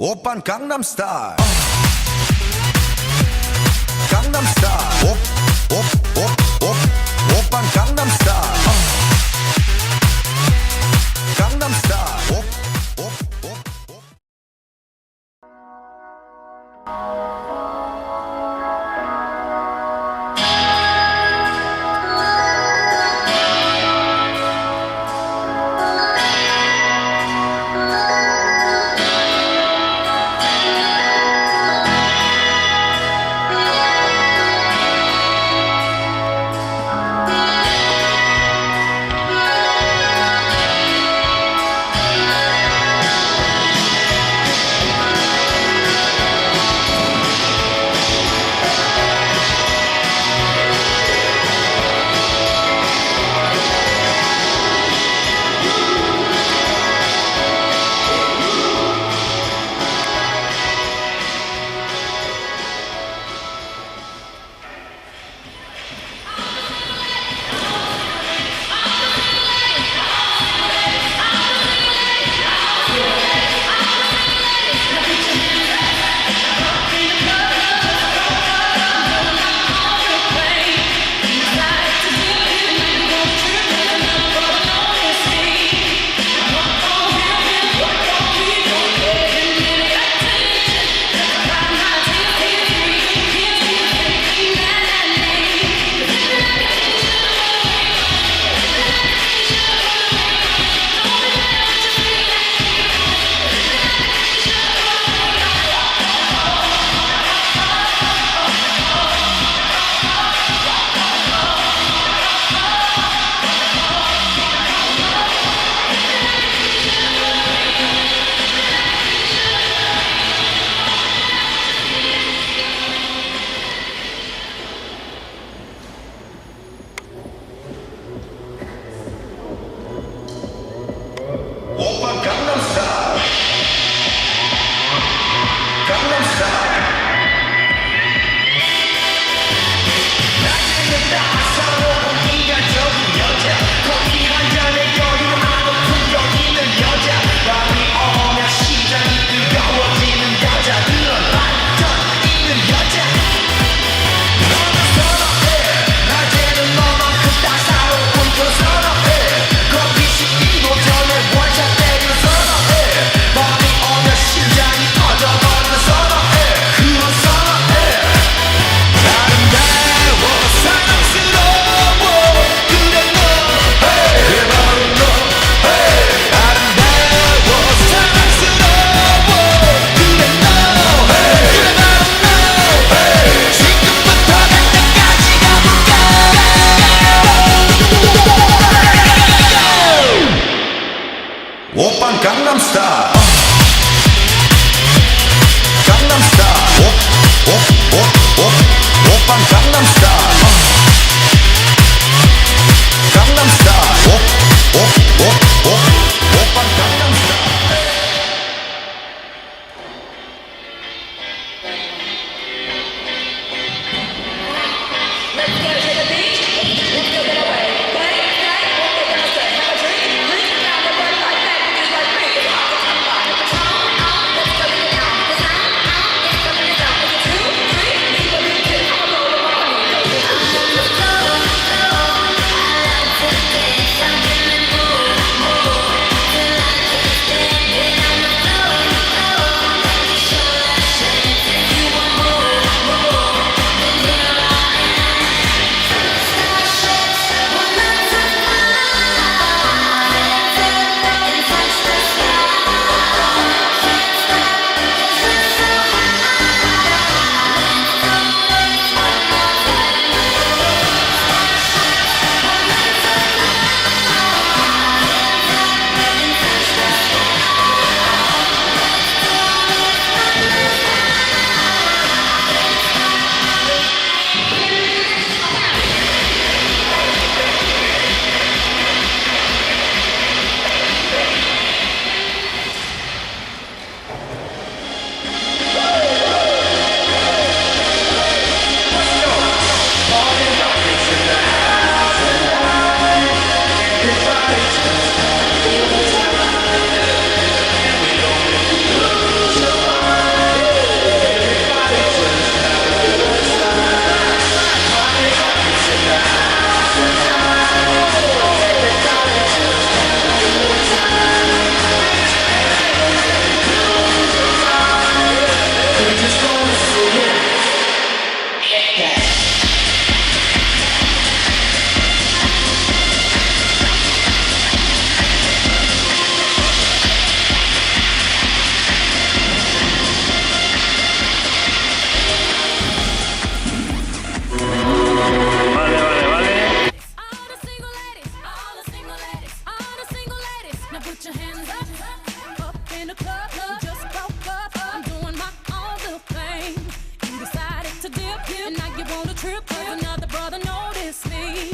오빤 강남스타일 강남스타일 오빤 강남스타일 강남스타일 오빤 강남스타일 강남스타일 낮에는 따사로운 인간적인 여자 커피 한 잔에 여유하고 품격 있는 여자 밤이 오면 심장이 뜨거워지는 여자 그런 반전 있는 여자 너는 선호해 낮에는 너만큼 따사로운 그 선호해 커피 식기도 전에 원샷 때려 선호해 밤이 오면 심장이 터져버리는 선호해 그런 선호해 아름다워 사랑스러워 그래 너 그래 바로 너 아름다워 사랑스러워 그래 너 그래 바로 너 지금부터 갈 때까지 가볼까 오빤 강남스타일 강남스타일 오빤 강남스타일 강남스타일 오빤 강남스타일 Let's go to the beach. Let's go get away. Play, what they gonna say? Have a drink, drink down the burn like that. Just like me, it's hard to come by. Let's go get it down. The sound, let's go get it down. It's a 2, 3, see what we do. I'ma roll along. to dip you, and now you wanna trip, 'cause another brother noticed me.